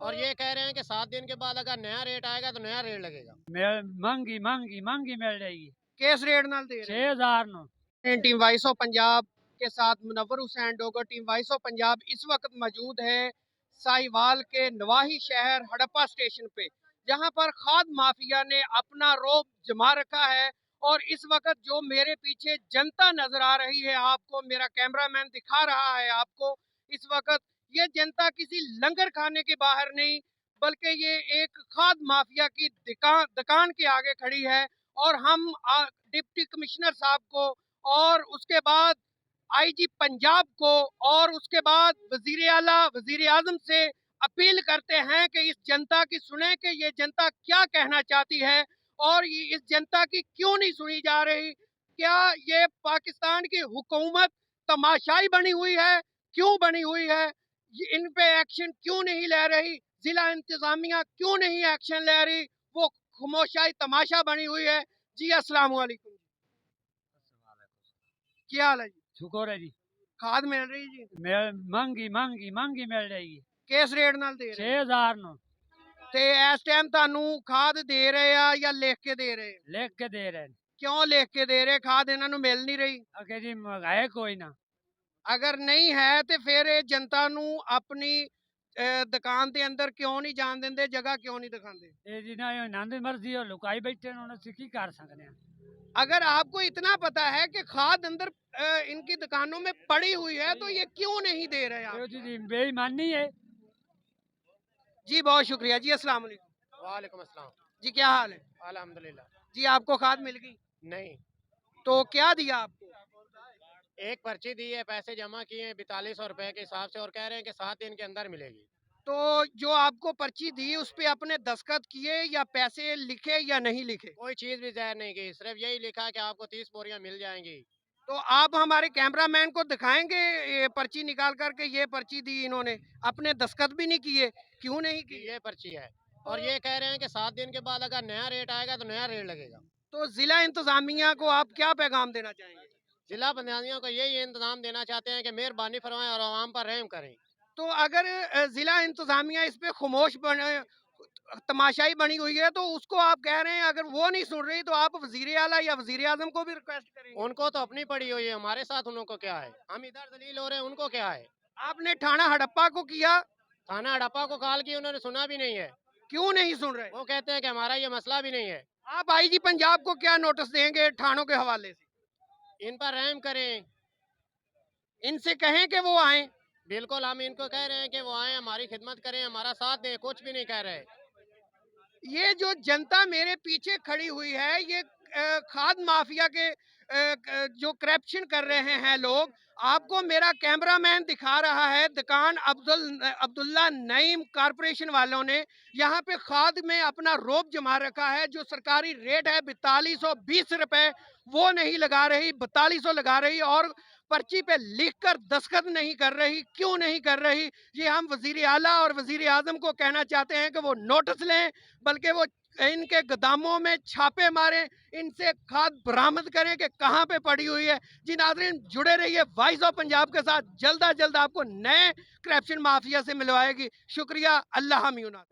और ये कह रहे हैं कि 7 दिन के बाद अगर नया रेट आएगा तो नया रेट लगेगा। महंगी महंगी महंगी मिल जाएगी। किस रेट नाल दे रहे 6000 नो। हैं? टीम वॉइस ऑफ पंजाब के साथ Munawwar Hussain Dogar. Team voice of Punjab इस वक्त मौजूद है साहिवाल के नवाही शहर हड़प्पा स्टेशन पे, जहां पर खाद माफिया ने अपना रोब जमा रखा है। और इस वक्त जो मेरे पीछे जनता नजर आ रही है, आपको मेरा कैमरामैन दिखा रहा है आपको, इस वक्त ये जनता किसी लंगर खाने के बाहर नहीं, बल्कि ये एक खाद माफिया की दुकान के आगे खड़ी है। और हम डिप्टी कमिश्नर साहब को और उसके बाद आईजी पंजाब को और उसके बाद वजीर आला वजीर आजम से अपील करते हैं कि इस जनता की सुने कि ये जनता क्या कहना चाहती है और ये इस जनता की क्यों नहीं सुनी जा रही। क्या ये पाकिस्तान की हुकूमत तमाशाई बनी हुई है? क्यों बनी हुई है? इन पे एक्शन क्यों नहीं ले रही? जिला इंतजामिया क्यों नहीं एक्शन ले रही? वो खामोशाई तमाशा बनी हुई है। जी अस्सलाम वालेकुम। क्या हाल है जी? शुक्र है जी। खाद मिल रही जी? महंगी महंगी महंगी मिल जाएगी। किस रेट नाल दे रहे 6000 नो। ते इस टाइम तानू खाद दे रहे आ या लिख के दे रहे? लिख के दे रहे हैं। क्यों लिख के दे रहे? खाद इन्हां नू मिल नहीं रही। अगे जी मंगाए कोई ना। अगर नहीं है तो फिर ये जनता नू अपनी दुकान के अंदर क्यों नहीं जान देंदे, जगह क्यों नहीं दिखाते? ये जी ना नंद मर्जी हो लुकाई बैठे उन्होंने की कर सकते हैं। अगर आपको इतना पता है कि खाद अंदर इनकी दुकानों में पड़ी हुई है तो ये क्यों नहीं दे रहे आप? जी बेईमानी है। जी बहुत शुक्रिया जी। अस्सलाम वालेकुम। वालेकुम अस्सलाम। जी क्या हाल है? अल्हम्दुलिल्लाह। जी आपको खाद मिल गई? नहीं, तो क्या दिया आपको? एक पर्ची दी है, पैसे जमा किए हैं 4200 रुपए के हिसाब से और कह रहे हैं कि 7 दिन के अंदर मिलेगी। तो जो आपको पर्ची दी उस पे अपने दस्तखत किए या पैसे लिखे या नहीं लिखे? कोई चीज भी ज़ाहिर नहीं की, सिर्फ यही लिखा कि आपको 30 बोरियां मिल जाएंगी। तो आप हमारे कैमरामैन को दिखाएंगे ये पर्ची निकाल करके, ये पर्ची दी इन्होंने, अपने दस्तखत भी नहीं किए, क्यों नहीं कि किए? ये पर्ची है और ये कह रहे हैं कि 7 दिन के बाद अगर नया रेट आएगा तो नया रेट लगेगा। तो जिला इंतजामिया को आप क्या पैगाम देना चाहेंगे? जिला पंचायतियों को यही इंतजाम देना चाहते हैं कि मेहरबानी फरमाएं और आवाम पर रहम करें। तो अगर जिला इंतजामिया इस पे खामोश तमाशाई बनी हुई है तो उसको आप कह रहे हैं अगर वो नहीं सुन रही तो आप वजीर आला या वजीर आजम को भी रिक्वेस्ट करेंगे? उनको तो अपनी पड़ी हुई है, हमारे साथ उनको क्या है? हम इधर दलील हो रहे हैं, उनको क्या है? आपने थाना हड़प्पा को किया, थाना हड़प्पा को कॉल की, उन्होंने सुना भी नहीं है। क्यों नहीं सुन रहे? वो कहते हैं कि हमारा ये मसला भी नहीं है। आप आईजी पंजाब को क्या नोटिस देंगे थानों के हवाले से? इन पर रहम करें। इनसे कहें कि वो आए। बिल्कुल, हम इनको कह रहे हैं कि वो आए, हमारी खिदमत करें, हमारा साथ दें, कुछ भी नहीं कह रहे। ये जो जनता मेरे पीछे खड़ी हुई है, ये खाद माफिया के जो करप्शन कर रहे हैं लोग, आपको मेरा कैमरामैन दिखा रहा है। दुकान अब्दुल्ला नईम कारपोरेशन वालों ने यहाँ पे खाद में अपना रोब जमा रखा है। जो सरकारी रेट है 4220 रुपए, वो नहीं लगा रही, 4200 लगा रही और पर्ची पे लिखकर दस्तखत नहीं कर रही। क्यों नहीं कर रही? ये हम वजीर आला और वजीर आजम को कहना चाहते हैं कि वो नोटिस लें, बल्कि वो इनके गोदामों में छापे मारें, इनसे खाद बरामद करें कि कहाँ पे पड़ी हुई है। जी नाज़रीन, जुड़े रहिए वॉइस ऑफ पंजाब के साथ, जल्द अज जल्द आपको नए करप्शन माफिया से मिलवाएगी। शुक्रिया, अल्लाह मियूना।